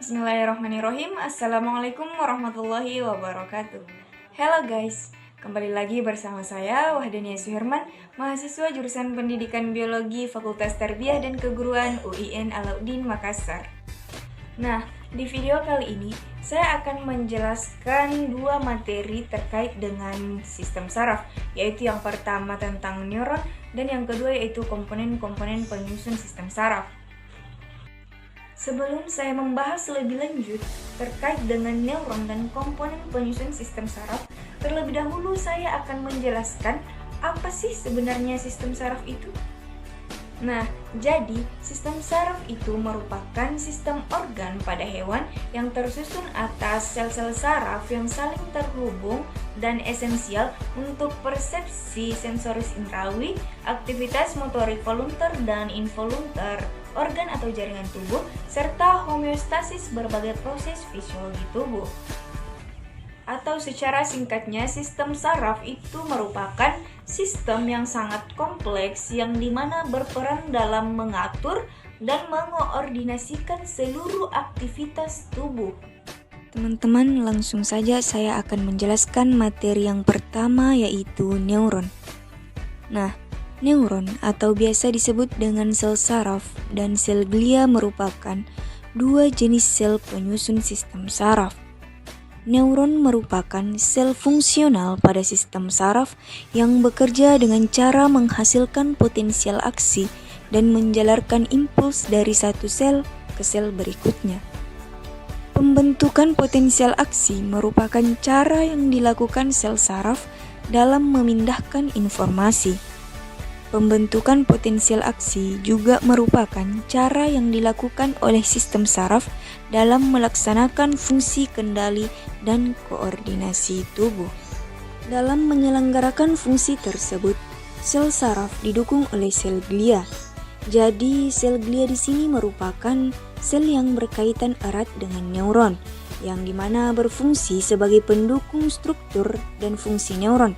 Bismillahirrahmanirrahim. Assalamualaikum warahmatullahi wabarakatuh. Hello guys, kembali lagi bersama saya Wahdania Suherman, mahasiswa jurusan Pendidikan Biologi Fakultas Tarbiyah dan Keguruan UIN Alauddin Makassar. Nah, di video kali ini saya akan menjelaskan dua materi terkait dengan sistem saraf, yaitu yang pertama tentang neuron dan yang kedua yaitu komponen-komponen penyusun sistem saraf. Sebelum saya membahas lebih lanjut terkait dengan neuron dan komponen penyusun sistem saraf, terlebih dahulu saya akan menjelaskan apa sih sebenarnya sistem saraf itu. Nah, jadi sistem saraf itu merupakan sistem organ pada hewan yang tersusun atas sel-sel saraf yang saling terhubung dan esensial untuk persepsi sensoris indrawi, aktivitas motorik volunter dan involunter, organ atau jaringan tubuh, serta homeostasis berbagai proses fisiologi tubuh. Atau secara singkatnya, sistem saraf itu merupakan sistem yang sangat kompleks yang dimana berperan dalam mengatur dan mengoordinasikan seluruh aktivitas tubuh. Teman-teman, langsung saja saya akan menjelaskan materi yang pertama yaitu neuron. Nah, neuron atau biasa disebut dengan sel saraf dan sel glia merupakan dua jenis sel penyusun sistem saraf. Neuron merupakan sel fungsional pada sistem saraf yang bekerja dengan cara menghasilkan potensial aksi dan menjalarkan impuls dari satu sel ke sel berikutnya. Pembentukan potensial aksi merupakan cara yang dilakukan sel saraf dalam memindahkan informasi. Pembentukan potensial aksi juga merupakan cara yang dilakukan oleh sistem saraf dalam melaksanakan fungsi kendali dan koordinasi tubuh. Dalam menyelenggarakan fungsi tersebut, sel saraf didukung oleh sel glia. Jadi, sel glia di sini merupakan sel yang berkaitan erat dengan neuron, yang dimana berfungsi sebagai pendukung struktur dan fungsi neuron,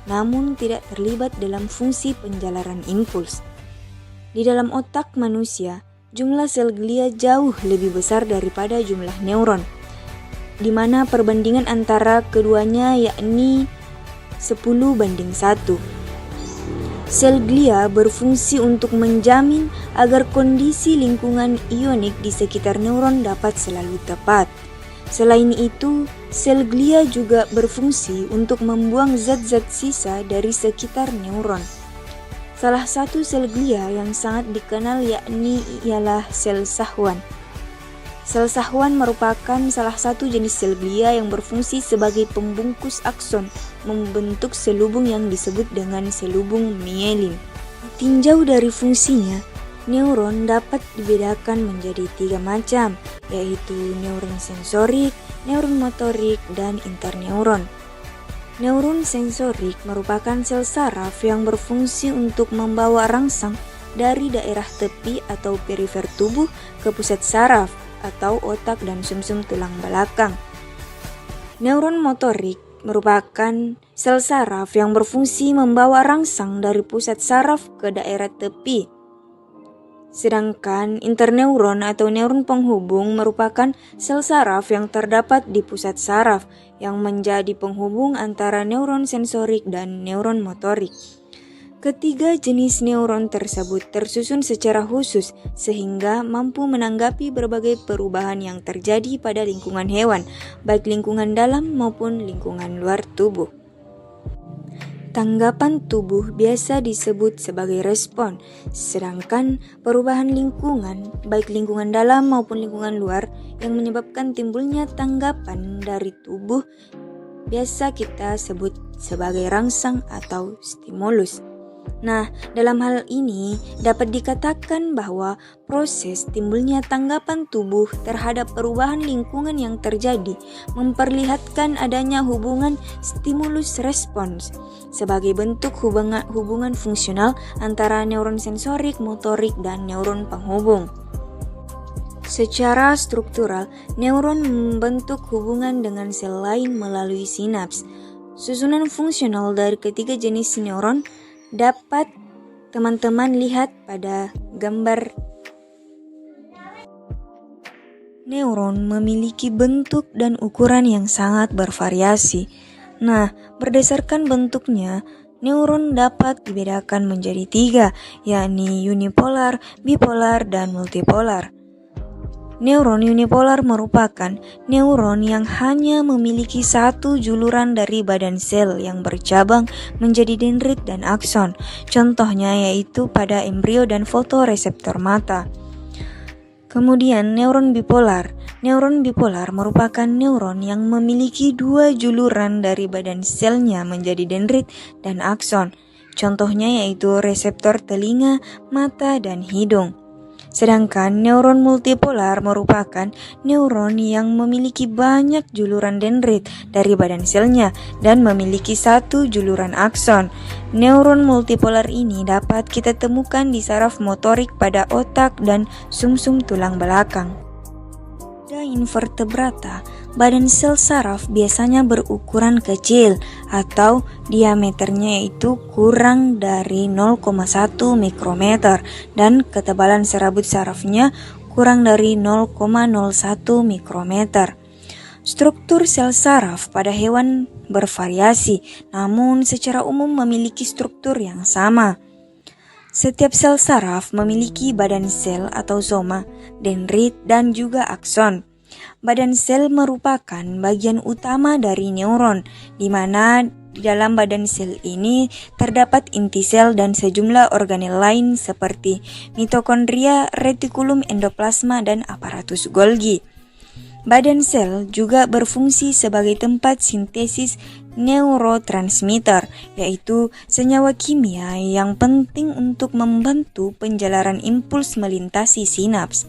namun tidak terlibat dalam fungsi penjalaran impuls. Di dalam otak manusia, jumlah sel glia jauh lebih besar daripada jumlah neuron, di mana perbandingan antara keduanya yakni 10:1. Sel glia berfungsi untuk menjamin agar kondisi lingkungan ionik di sekitar neuron dapat selalu tepat. Selain itu, sel glia juga berfungsi untuk membuang zat-zat sisa dari sekitar neuron. Salah satu sel glia yang sangat dikenal ialah sel sahwan. Sel sahwan merupakan salah satu jenis sel glia yang berfungsi sebagai pembungkus akson, membentuk selubung yang disebut dengan selubung mielin. Tinjau dari fungsinya, neuron dapat dibedakan menjadi 3 macam, yaitu neuron sensorik, neuron motorik, dan interneuron. Neuron sensorik merupakan sel saraf yang berfungsi untuk membawa rangsang dari daerah tepi atau perifer tubuh ke pusat saraf atau otak dan sumsum tulang belakang. Neuron motorik merupakan sel saraf yang berfungsi membawa rangsang dari pusat saraf ke daerah tepi. Sedangkan interneuron atau neuron penghubung merupakan sel saraf yang terdapat di pusat saraf yang menjadi penghubung antara neuron sensorik dan neuron motorik. Ketiga jenis neuron tersebut tersusun secara khusus sehingga mampu menanggapi berbagai perubahan yang terjadi pada lingkungan hewan, baik lingkungan dalam maupun lingkungan luar tubuh. Tanggapan tubuh biasa disebut sebagai respon, sedangkan perubahan lingkungan, baik lingkungan dalam maupun lingkungan luar, yang menyebabkan timbulnya tanggapan dari tubuh biasa kita sebut sebagai rangsang atau stimulus. Nah, dalam hal ini dapat dikatakan bahwa proses timbulnya tanggapan tubuh terhadap perubahan lingkungan yang terjadi memperlihatkan adanya hubungan stimulus-respons sebagai bentuk hubungan fungsional antara neuron sensorik, motorik, dan neuron penghubung. Secara struktural, neuron membentuk hubungan dengan sel lain melalui sinaps. Susunan fungsional dari ketiga jenis neuron dapat teman-teman lihat pada gambar. Neuron memiliki bentuk dan ukuran yang sangat bervariasi. Nah, berdasarkan bentuknya, neuron dapat dibedakan menjadi 3, yakni unipolar, bipolar, dan multipolar. Neuron unipolar merupakan neuron yang hanya memiliki satu juluran dari badan sel yang bercabang menjadi dendrit dan akson. Contohnya yaitu pada embrio dan fotoreseptor mata. Kemudian neuron bipolar. Neuron bipolar merupakan neuron yang memiliki 2 juluran dari badan selnya menjadi dendrit dan akson. Contohnya yaitu reseptor telinga, mata, dan hidung. Sedangkan neuron multipolar merupakan neuron yang memiliki banyak juluran dendrit dari badan selnya dan memiliki 1 juluran akson. Neuron multipolar ini dapat kita temukan di saraf motorik pada otak dan sumsum tulang belakang. Pada invertebrata, badan sel saraf biasanya berukuran kecil atau diameternya yaitu kurang dari 0,1 mikrometer dan ketebalan serabut sarafnya kurang dari 0,01 mikrometer. Struktur sel saraf pada hewan bervariasi, namun secara umum memiliki struktur yang sama. Setiap sel saraf memiliki badan sel atau soma, dendrit, dan juga akson. Badan sel merupakan bagian utama dari neuron, di mana di dalam badan sel ini terdapat inti sel dan sejumlah organel lain seperti mitokondria, retikulum endoplasma, dan aparatus Golgi. Badan sel juga berfungsi sebagai tempat sintesis neurotransmitter, yaitu senyawa kimia yang penting untuk membantu penjalaran impuls melintasi sinaps.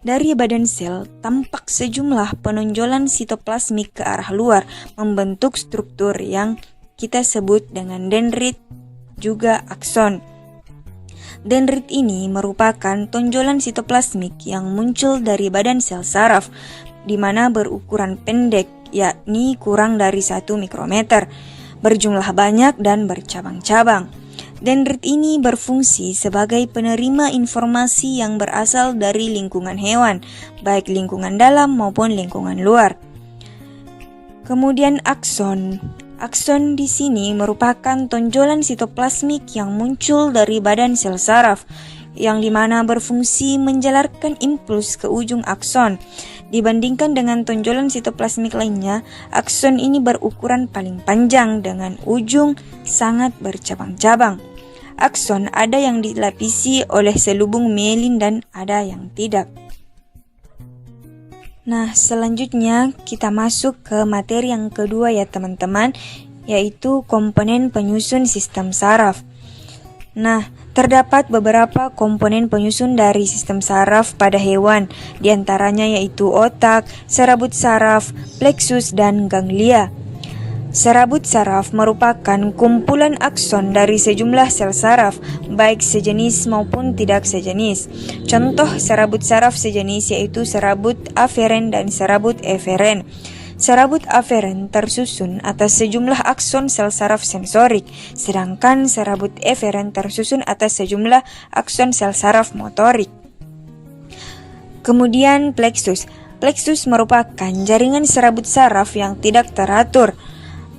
Dari badan sel tampak sejumlah penonjolan sitoplasmik ke arah luar membentuk struktur yang kita sebut dengan dendrit juga akson. Dendrit ini merupakan tonjolan sitoplasmik yang muncul dari badan sel saraf, di mana berukuran pendek, yakni kurang dari 1 mikrometer, berjumlah banyak dan bercabang-cabang. Dendrit ini berfungsi sebagai penerima informasi yang berasal dari lingkungan hewan, baik lingkungan dalam maupun lingkungan luar. Kemudian akson. Akson di sini merupakan tonjolan sitoplasmik yang muncul dari badan sel saraf, yang dimana berfungsi menjalarkan impuls ke ujung akson. Dibandingkan dengan tonjolan sitoplasmik lainnya, akson ini berukuran paling panjang dengan ujung sangat bercabang-cabang. Akson ada yang dilapisi oleh selubung mielin dan ada yang tidak. Nah, selanjutnya kita masuk ke materi yang kedua ya teman-teman, yaitu komponen penyusun sistem saraf. Nah, terdapat beberapa komponen penyusun dari sistem saraf pada hewan, diantaranya yaitu otak, serabut saraf, pleksus, dan ganglia. Serabut saraf merupakan kumpulan akson dari sejumlah sel saraf, baik sejenis maupun tidak sejenis. Contoh serabut saraf sejenis yaitu serabut aferen dan serabut eferen. Serabut aferen tersusun atas sejumlah akson sel saraf sensorik, sedangkan serabut eferen tersusun atas sejumlah akson sel saraf motorik. Kemudian pleksus. Pleksus merupakan jaringan serabut saraf yang tidak teratur.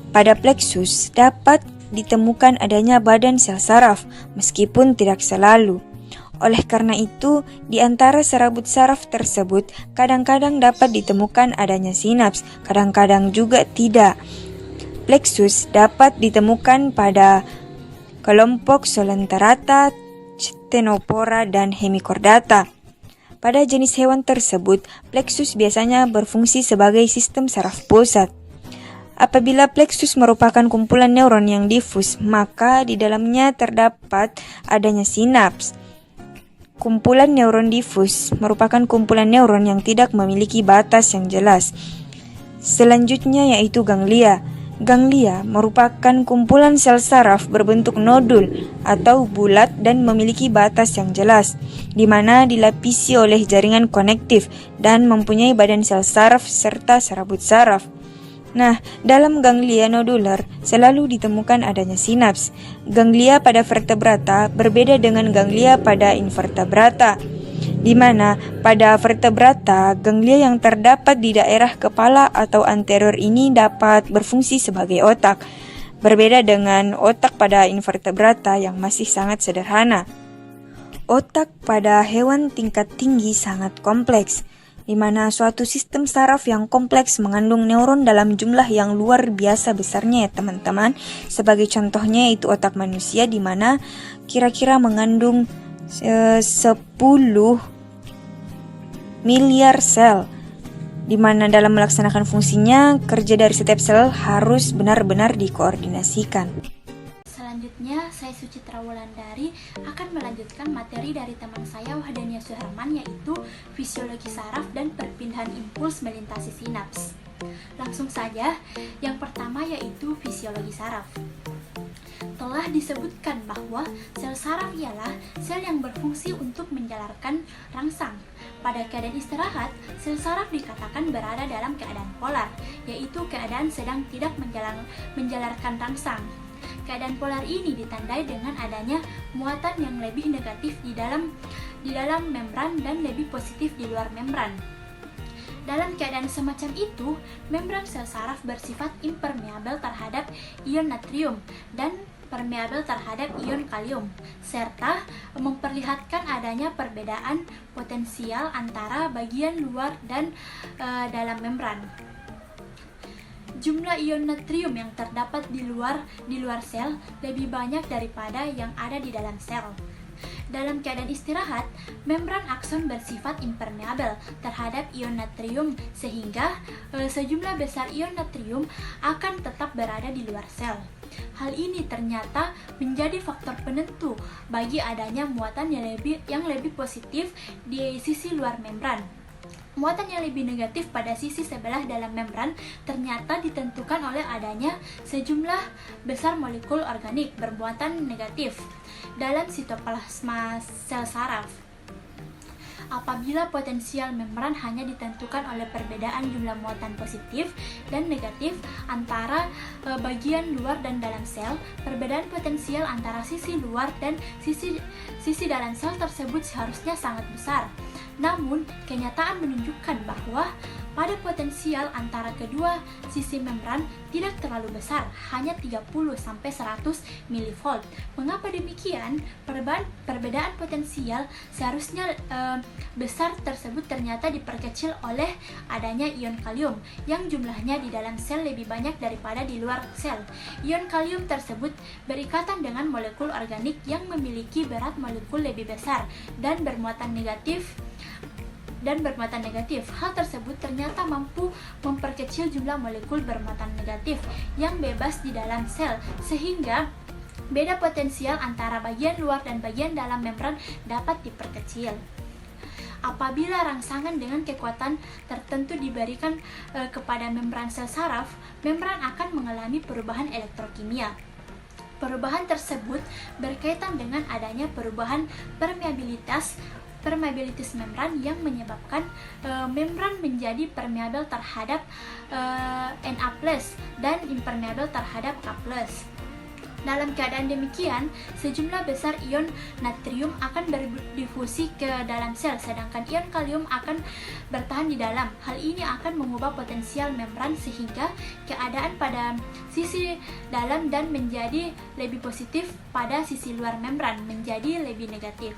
Pada pleksus dapat ditemukan adanya badan sel saraf, meskipun tidak selalu. Oleh karena itu, di antara serabut saraf tersebut kadang-kadang dapat ditemukan adanya sinaps, kadang-kadang juga tidak. Pleksus dapat ditemukan pada kelompok Solenterata, Ctenopora, dan Hemichordata. Pada jenis hewan tersebut, pleksus biasanya berfungsi sebagai sistem saraf pusat. Apabila pleksus merupakan kumpulan neuron yang difus, maka di dalamnya terdapat adanya sinaps. Kumpulan neuron difus merupakan kumpulan neuron yang tidak memiliki batas yang jelas. Selanjutnya yaitu ganglia. Ganglia merupakan kumpulan sel saraf berbentuk nodul atau bulat dan memiliki batas yang jelas, di mana dilapisi oleh jaringan konektif dan mempunyai badan sel saraf serta serabut saraf. Nah, dalam ganglia nodular selalu ditemukan adanya sinaps. Ganglia pada vertebrata berbeda dengan ganglia pada invertebrata. di mana pada vertebrata, ganglia yang terdapat di daerah kepala atau anterior ini dapat berfungsi sebagai otak. Berbeda dengan otak pada invertebrata yang masih sangat sederhana. Otak pada hewan tingkat tinggi sangat kompleks, di mana suatu sistem saraf yang kompleks mengandung neuron dalam jumlah yang luar biasa besarnya ya teman-teman. Sebagai contohnya itu otak manusia di mana kira-kira mengandung 10 miliar sel, di mana dalam melaksanakan fungsinya, kerja dari setiap sel harus benar-benar dikoordinasikan. Selanjutnya, saya Sucitra Wulandari akan melanjutkan materi dari teman saya Wahdania Suherman, yaitu fisiologi saraf dan perpindahan impuls melintasi sinaps. Langsung saja, yang pertama yaitu fisiologi saraf. Telah disebutkan bahwa sel saraf ialah sel yang berfungsi untuk menjalarkan rangsang. Pada keadaan istirahat, sel saraf dikatakan berada dalam keadaan polar, yaitu keadaan sedang tidak menjalarkan rangsang. Keadaan polar ini ditandai dengan adanya muatan yang lebih negatif di dalam membran dan lebih positif di luar membran. Dalam keadaan semacam itu, membran sel saraf bersifat impermeabel terhadap ion natrium dan permeabel terhadap ion kalium, serta memperlihatkan adanya perbedaan potensial antara bagian luar dan dalam membran. Jumlah ion natrium yang terdapat di luar sel lebih banyak daripada yang ada di dalam sel. Dalam keadaan istirahat, membran akson bersifat impermeabel terhadap ion natrium sehingga sejumlah besar ion natrium akan tetap berada di luar sel. Hal ini ternyata menjadi faktor penentu bagi adanya muatan yang lebih positif di sisi luar membran. Muatan yang lebih negatif pada sisi sebelah dalam membran ternyata ditentukan oleh adanya sejumlah besar molekul organik bermuatan negatif dalam sitoplasma sel saraf. Apabila potensial membran hanya ditentukan oleh perbedaan jumlah muatan positif dan negatif antara bagian luar dan dalam sel, perbedaan potensial antara sisi luar dan sisi dalam sel tersebut seharusnya sangat besar. Namun, kenyataan menunjukkan bahwa pada potensial antara kedua sisi membran tidak terlalu besar, hanya 30-100 mV. Mengapa demikian? Perbedaan potensial seharusnya besar tersebut ternyata diperkecil oleh adanya ion kalium yang jumlahnya di dalam sel lebih banyak daripada di luar sel. Ion kalium tersebut berikatan dengan molekul organik yang memiliki berat molekul lebih besar dan bermuatan negatif. Hal tersebut ternyata mampu memperkecil jumlah molekul bermuatan negatif yang bebas di dalam sel, sehingga beda potensial antara bagian luar dan bagian dalam membran dapat diperkecil. Apabila rangsangan dengan kekuatan tertentu diberikan kepada membran sel saraf, membran akan mengalami perubahan elektrokimia. Perubahan tersebut berkaitan dengan adanya perubahan permeabilitas membran yang menyebabkan membran menjadi permeabel terhadap Na+ dan impermeabel terhadap K+. Dalam keadaan demikian, sejumlah besar ion natrium akan berdifusi ke dalam sel, sedangkan ion kalium akan bertahan di dalam. Hal ini akan mengubah potensial membran sehingga keadaan pada sisi dalam dan menjadi lebih positif, pada sisi luar membran menjadi lebih negatif.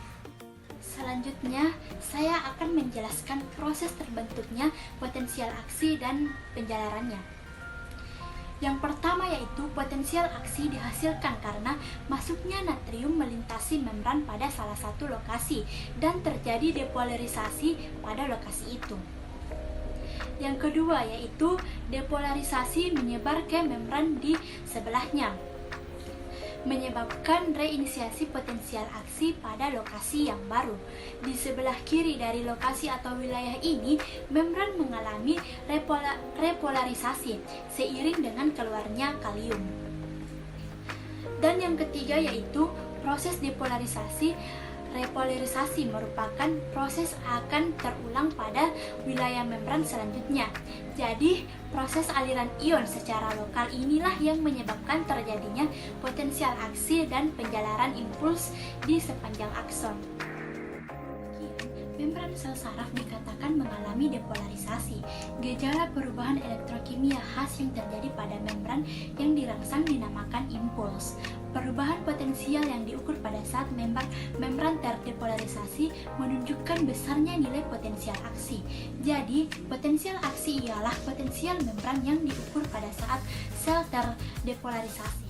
Selanjutnya, saya akan menjelaskan proses terbentuknya potensial aksi dan penjalarannya. Yang pertama yaitu potensial aksi dihasilkan karena masuknya natrium melintasi membran pada salah satu lokasi dan terjadi depolarisasi pada lokasi itu. Yang kedua yaitu depolarisasi menyebar ke membran di sebelahnya, menyebabkan reinisiasi potensial aksi pada lokasi yang baru. Di sebelah kiri dari lokasi atau wilayah ini, membran mengalami repolarisasi seiring dengan keluarnya kalium. Dan yang ketiga yaitu proses depolarisasi. Repolarisasi merupakan proses akan terulang pada wilayah membran selanjutnya. Jadi, proses aliran ion secara lokal inilah yang menyebabkan terjadinya potensial aksi dan penjalaran impuls di sepanjang akson. sel saraf dikatakan mengalami depolarisasi, gejala perubahan elektrokimia khas yang terjadi pada membran yang dirangsang dinamakan impuls. Perubahan potensial yang diukur pada saat membran terdepolarisasi menunjukkan besarnya nilai potensial aksi. Jadi, potensial aksi ialah potensial membran yang diukur pada saat sel terdepolarisasi.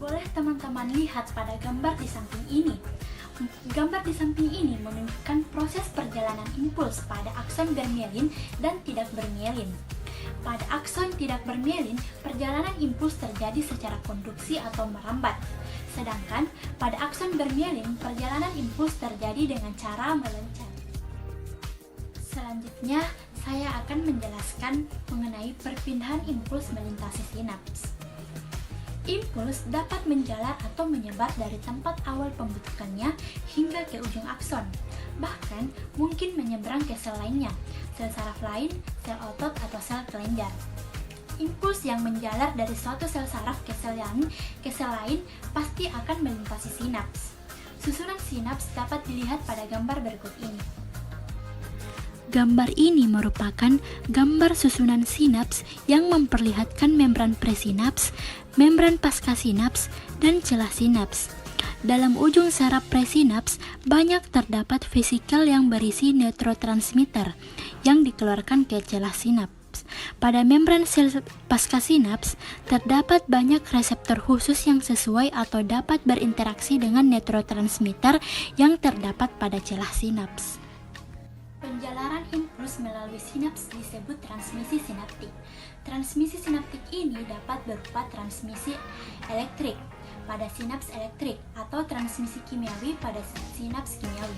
Boleh teman-teman lihat pada gambar di samping ini. Gambar di samping ini menunjukkan proses perjalanan impuls pada akson bermielin dan tidak bermielin. Pada akson tidak bermielin, perjalanan impuls terjadi secara konduksi atau merambat. Sedangkan pada akson bermielin, perjalanan impuls terjadi dengan cara melencat. Selanjutnya, saya akan menjelaskan mengenai perpindahan impuls melintasi sinaps. Impuls dapat menjalar atau menyebar dari tempat awal pembentukannya hingga ke ujung akson. Bahkan mungkin menyeberang ke sel lainnya, sel saraf lain, sel otot, atau sel kelenjar. Impuls yang menjalar dari suatu sel saraf ke sel lain pasti akan melintasi sinaps. Susunan sinaps dapat dilihat pada gambar berikut ini. Gambar ini merupakan gambar susunan sinaps yang memperlihatkan membran presinaps, membran paskasinaps, dan celah sinaps. Dalam ujung saraf presinaps, banyak terdapat vesikel yang berisi neurotransmitter yang dikeluarkan ke celah sinaps. Pada membran sel paskasinaps, terdapat banyak reseptor khusus yang sesuai atau dapat berinteraksi dengan neurotransmitter yang terdapat pada celah sinaps. Penjalaran impuls melalui sinaps disebut transmisi sinaptik. Transmisi sinaptik ini dapat berupa transmisi elektrik pada sinaps elektrik atau transmisi kimiawi pada sinaps kimiawi.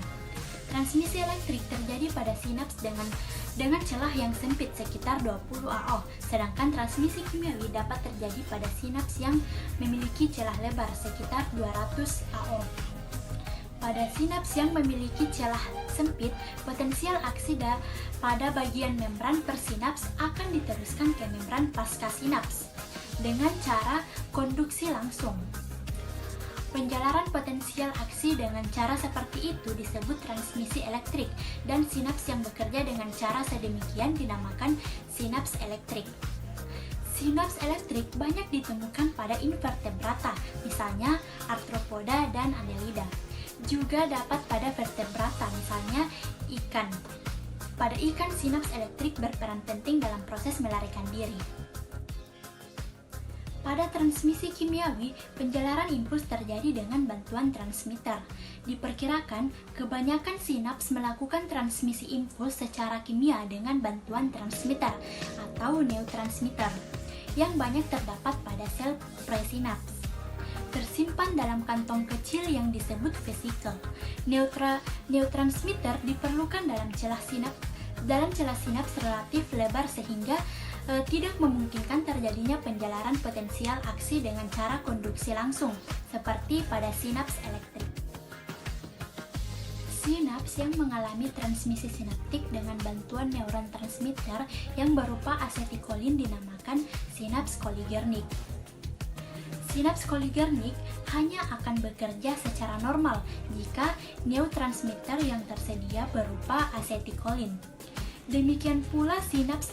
Transmisi elektrik terjadi pada sinaps dengan celah yang sempit sekitar 20 AO, sedangkan transmisi kimiawi dapat terjadi pada sinaps yang memiliki celah lebar sekitar 200 AO. Pada sinaps yang memiliki celah sempit, potensial aksi pada bagian membran persinaps akan diteruskan ke membran paskasinaps dengan cara konduksi langsung. Penjalaran potensial aksi dengan cara seperti itu disebut transmisi elektrik, dan sinaps yang bekerja dengan cara sedemikian dinamakan sinaps elektrik. Sinaps elektrik banyak ditemukan pada invertebrata, misalnya arthropoda dan annelida. Juga dapat pada vertebrata, misalnya ikan. Pada ikan, sinaps elektrik berperan penting dalam proses melarikan diri. Pada transmisi kimiawi, penjalaran impuls terjadi dengan bantuan transmitter. Diperkirakan, kebanyakan sinaps melakukan transmisi impuls secara kimia dengan bantuan transmitter atau neurotransmitter yang banyak terdapat pada sel presinaps. Tersimpan dalam kantong kecil yang disebut vesikel. Neurotransmitter diperlukan dalam celah sinaps relatif lebar sehingga tidak memungkinkan terjadinya penjalaran potensial aksi dengan cara konduksi langsung, seperti pada sinaps elektrik. Sinaps yang mengalami transmisi sinaptik dengan bantuan neuron transmitter yang berupa asetikolin dinamakan sinaps koligernik. Sinaps koligernik hanya akan bekerja secara normal jika neurotransmitter yang tersedia berupa asetikolin. Demikian pula sinaps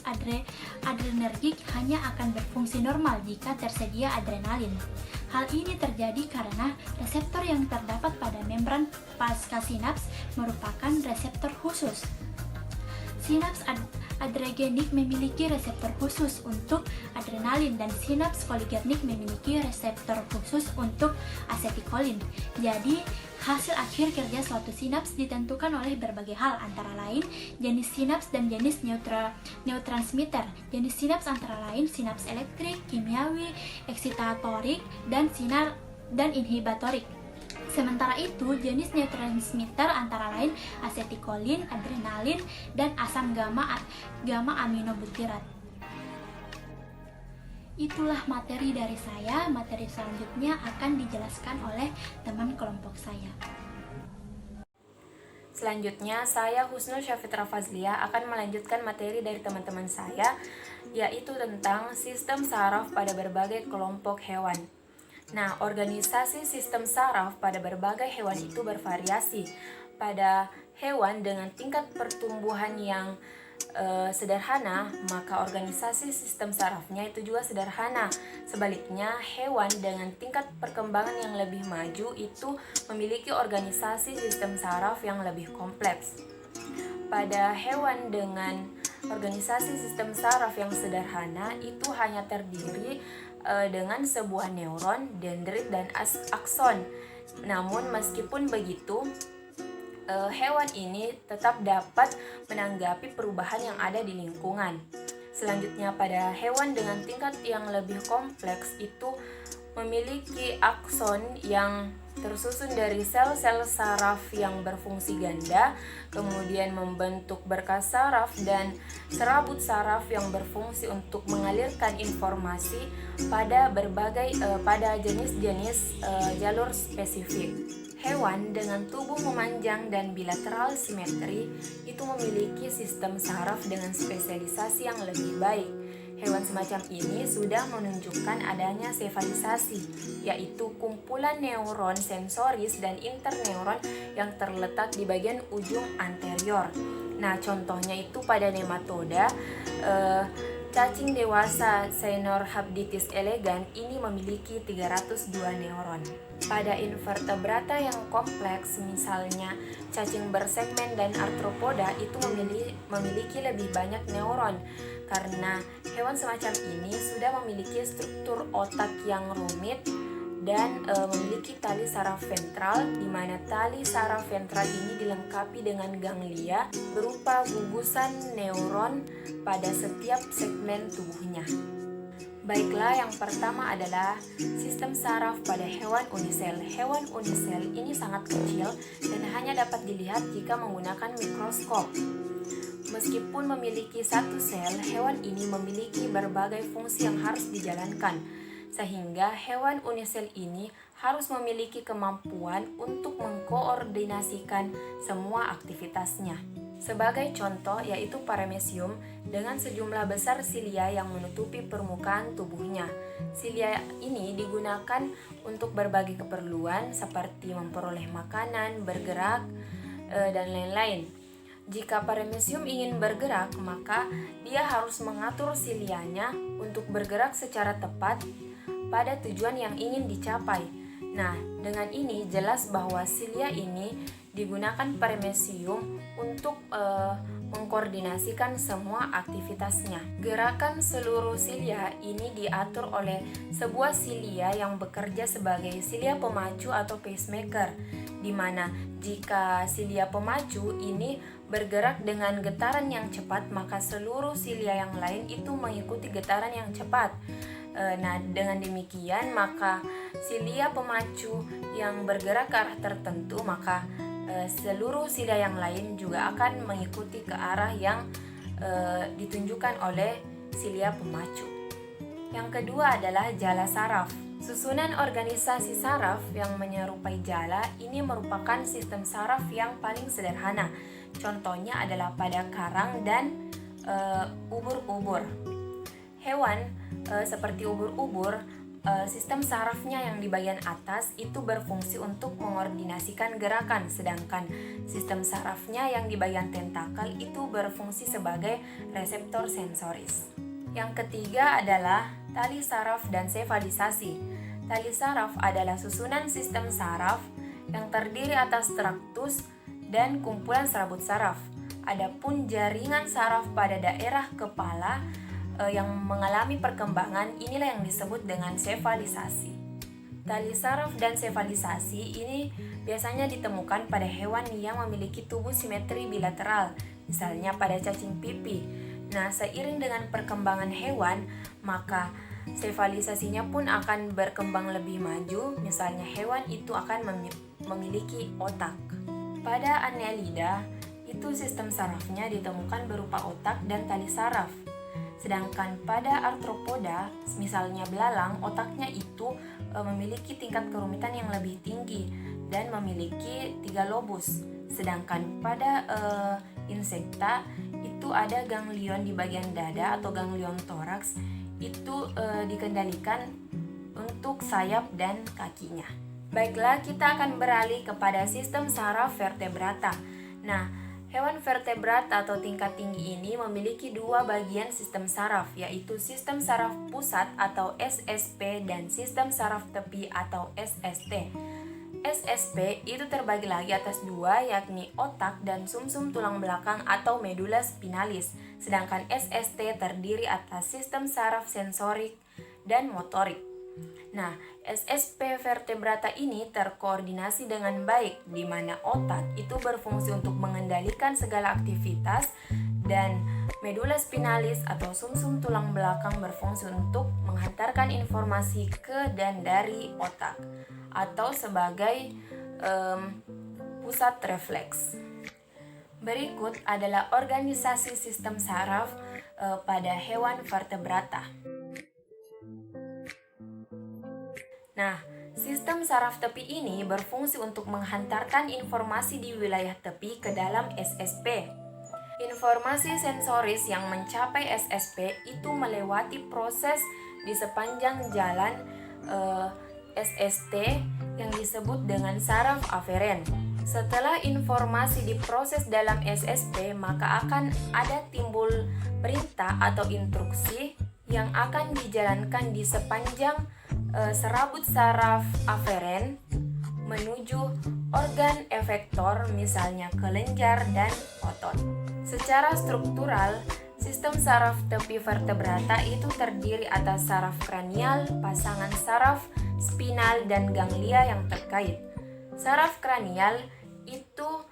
adrenergik hanya akan berfungsi normal jika tersedia adrenalin. Hal ini terjadi karena reseptor yang terdapat pada membran paskasinaps merupakan reseptor khusus. Sinaps adrenergik memiliki reseptor khusus untuk adrenalin dan sinaps koligernik memiliki reseptor khusus untuk asetikolin. Jadi, hasil akhir kerja suatu sinaps ditentukan oleh berbagai hal, antara lain jenis sinaps dan jenis neurotransmitter. Jenis sinaps antara lain sinaps elektrik, kimiawi, eksitatorik, dan inhibitorik. Sementara itu, jenis neurotransmitter antara lain asetikolin, adrenalin, dan asam gamma aminobutirat. Itulah materi dari saya. Materi selanjutnya akan dijelaskan oleh teman kelompok saya. Selanjutnya, saya Husnul Syafitra Fazlia akan melanjutkan materi dari teman-teman saya, yaitu tentang sistem saraf pada berbagai kelompok hewan. Nah, organisasi sistem saraf pada berbagai hewan itu bervariasi. Pada hewan dengan tingkat pertumbuhan yang sederhana, maka organisasi sistem sarafnya itu juga sederhana. Sebaliknya, hewan dengan tingkat perkembangan yang lebih maju itu memiliki organisasi sistem saraf yang lebih kompleks. Pada hewan dengan organisasi sistem saraf yang sederhana itu hanya terdiri dengan sebuah neuron, dendrit, dan akson. Namun meskipun begitu, hewan ini tetap dapat menanggapi perubahan yang ada di lingkungan. Selanjutnya, pada hewan dengan tingkat yang lebih kompleks itu memiliki akson yang tersusun dari sel-sel saraf yang berfungsi ganda, kemudian membentuk berkas saraf dan serabut saraf yang berfungsi untuk mengalirkan informasi pada pada jenis-jenis jalur spesifik. Hewan dengan tubuh memanjang dan bilateral simetri itu memiliki sistem saraf dengan spesialisasi yang lebih baik. Hewan semacam ini sudah menunjukkan adanya sefalisasi, yaitu kumpulan neuron sensoris dan interneuron yang terletak di bagian ujung anterior. Nah, contohnya itu pada nematoda, cacing dewasa Caenorhabditis elegans ini memiliki 302 neuron. Pada invertebrata yang kompleks, misalnya cacing bersegmen dan arthropoda, itu memiliki lebih banyak neuron. Karena hewan semacam ini sudah memiliki struktur otak yang rumit dan memiliki tali saraf ventral, di mana tali saraf ventral ini dilengkapi dengan ganglia berupa gugusan neuron pada setiap segmen tubuhnya. Baiklah, yang pertama adalah sistem saraf pada hewan unisel. Hewan unisel ini sangat kecil dan hanya dapat dilihat jika menggunakan mikroskop. Meskipun memiliki satu sel, hewan ini memiliki berbagai fungsi yang harus dijalankan, sehingga hewan unisel ini harus memiliki kemampuan untuk mengkoordinasikan semua aktivitasnya. Sebagai contoh yaitu paramecium dengan sejumlah besar silia yang menutupi permukaan tubuhnya. Silia ini digunakan untuk berbagai keperluan seperti memperoleh makanan, bergerak, dan lain-lain. Jika paramecium ingin bergerak, maka dia harus mengatur silianya untuk bergerak secara tepat pada tujuan yang ingin dicapai. Nah, dengan ini jelas bahwa silia ini digunakan paramecium untuk mengkoordinasikan semua aktivitasnya. Gerakan seluruh silia ini diatur oleh sebuah silia yang bekerja sebagai silia pemacu atau pacemaker, di mana jika silia pemacu ini bergerak dengan getaran yang cepat, maka seluruh silia yang lain itu mengikuti getaran yang cepat. Nah, dengan demikian maka silia pemacu yang bergerak ke arah tertentu, maka seluruh silia yang lain juga akan mengikuti ke arah yang ditunjukkan oleh silia pemacu. Yang kedua adalah jala saraf. Susunan organisasi saraf yang menyerupai jala ini merupakan sistem saraf yang paling sederhana. Contohnya adalah pada karang dan ubur-ubur. Hewan seperti ubur-ubur, sistem sarafnya yang di bagian atas itu berfungsi untuk mengordinasikan gerakan, sedangkan sistem sarafnya yang di bagian tentakel itu berfungsi sebagai reseptor sensoris. Yang ketiga adalah tali saraf dan sefalisasi. Tali saraf adalah susunan sistem saraf yang terdiri atas traktus dan kumpulan serabut saraf. Adapun jaringan saraf pada daerah kepala yang mengalami perkembangan, inilah yang disebut dengan sefalisasi. Tali saraf dan sefalisasi ini biasanya ditemukan pada hewan yang memiliki tubuh simetri bilateral, misalnya pada cacing pipi. Nah, seiring dengan perkembangan hewan, maka sefalisasinya pun akan berkembang lebih maju, misalnya hewan itu akan memiliki otak. Pada Annelida, itu sistem sarafnya ditemukan berupa otak dan tali saraf. Sedangkan pada arthropoda, misalnya belalang, otaknya itu memiliki tingkat kerumitan yang lebih tinggi dan memiliki 3 lobus. Sedangkan pada insekta itu ada ganglion di bagian dada atau ganglion toraks, itu dikendalikan untuk sayap dan kakinya. Baiklah, kita akan beralih kepada sistem saraf vertebrata. Nah, hewan vertebrata atau tingkat tinggi ini memiliki dua bagian sistem saraf, yaitu sistem saraf pusat atau SSP dan sistem saraf tepi atau SST. SSP itu terbagi lagi atas dua, yakni otak dan sumsum tulang belakang atau medula spinalis, sedangkan SST terdiri atas sistem saraf sensorik dan motorik. Nah, SSP vertebrata ini terkoordinasi dengan baik, di mana otak itu berfungsi untuk mengendalikan segala aktivitas dan medula spinalis atau sumsum tulang belakang berfungsi untuk menghantarkan informasi ke dan dari otak atau sebagai pusat refleks. Berikut adalah organisasi sistem saraf pada hewan vertebrata. Nah, sistem saraf tepi ini berfungsi untuk menghantarkan informasi di wilayah tepi ke dalam SSP. Informasi sensoris yang mencapai SSP itu melewati proses di sepanjang jalan SST yang disebut dengan saraf aferen. Setelah informasi diproses dalam SSP, maka akan ada timbul perintah atau instruksi yang akan dijalankan di sepanjang serabut saraf aferen menuju organ efektor, misalnya kelenjar dan otot. Secara struktural, sistem saraf tepi vertebrata itu terdiri atas saraf kranial, pasangan saraf spinal, dan ganglia yang terkait. Saraf kranial itu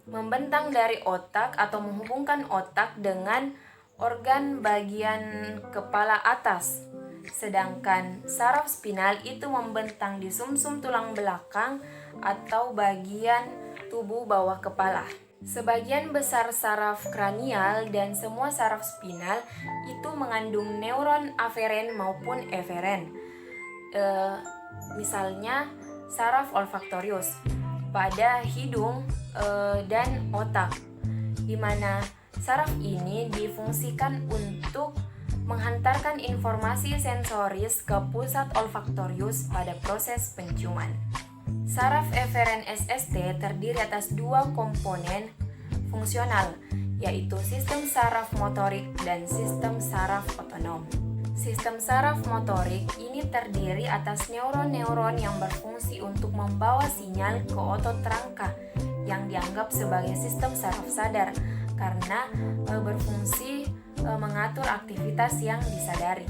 membentang dari otak atau menghubungkan otak dengan organ bagian kepala atas. Sedangkan saraf spinal itu membentang di sumsum tulang belakang atau bagian tubuh bawah kepala. Sebagian besar saraf kranial dan semua saraf spinal itu mengandung neuron aferen maupun eferen. Misalnya saraf olfaktorius pada hidung dan otak, di mana saraf ini difungsikan untuk menghantarkan informasi sensoris ke pusat olfaktorius pada proses penciuman. Saraf eferen SST terdiri atas dua komponen fungsional, yaitu sistem saraf motorik dan sistem saraf otonom. Sistem saraf motorik ini terdiri atas neuron-neuron yang berfungsi untuk membawa sinyal ke otot rangka yang dianggap sebagai sistem saraf sadar karena berfungsi mengatur aktivitas yang disadari.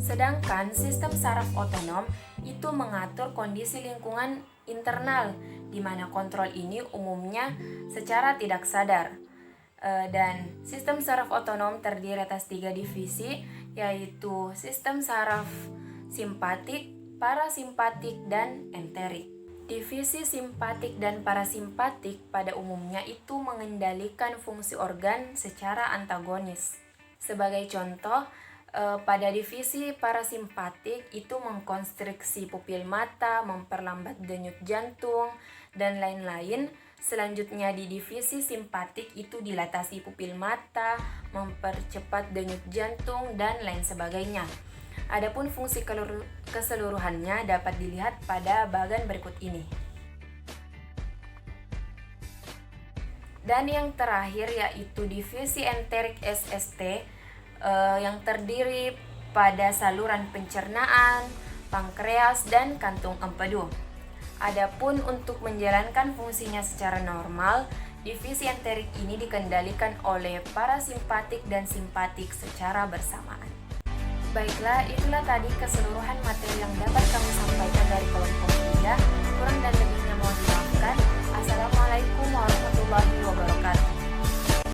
Sedangkan sistem saraf otonom itu mengatur kondisi lingkungan internal, di mana kontrol ini umumnya secara tidak sadar. Dan sistem saraf otonom terdiri atas 3 divisi, yaitu sistem saraf simpatik, parasimpatik, dan enterik. Divisi simpatik dan parasimpatik pada umumnya itu mengendalikan fungsi organ secara antagonis. Sebagai contoh, pada divisi parasimpatik itu mengkonstriksi pupil mata, memperlambat denyut jantung, dan lain-lain. Selanjutnya di divisi simpatik itu dilatasi pupil mata, mempercepat denyut jantung, dan lain sebagainya. Adapun fungsi keseluruhannya dapat dilihat pada bagan berikut ini. Dan yang terakhir yaitu divisi enterik SST yang terdiri pada saluran pencernaan, pankreas, dan kantung empedu. Adapun untuk menjalankan fungsinya secara normal, divisi enterik ini dikendalikan oleh parasimpatik dan simpatik secara bersamaan. Baiklah, itulah tadi keseluruhan materi yang dapat kami sampaikan dari kelompok 3. Kurang dan lebih